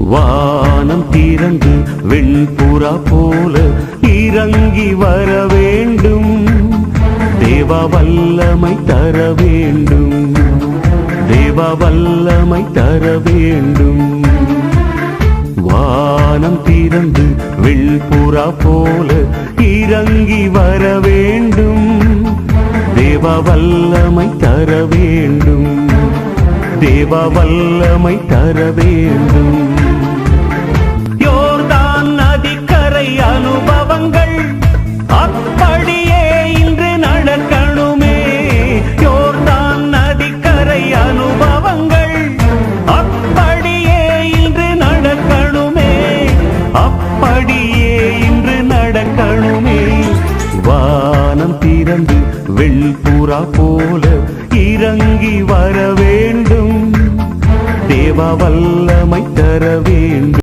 வானம் திறந்து வெண்புறா போல இறங்கி வர வேண்டும். தேவ வல்லமை தர வேண்டும். தேவ வல்லமை தர வேண்டும். வானம் திறந்து வெண்புறா போல இறங்கி வர வேண்டும். தேவ வல்லமை தர வேண்டும். தேவ வல்லமை தர வேண்டும். யோர்தான் நதிக்கரை அனுபவங்கள் அப்படியே இன்று நடக்கணுமே. யோர்தான் நதிக்கரை அனுபவங்கள் அப்படியே இன்று நடக்கணுமே. அப்படியே இன்று நடக்கணுமே. வானம் திறந்து வெண்புறா போல இறங்கி வர வேண்டும். தேவ வல்லமை தர வேண்டும்.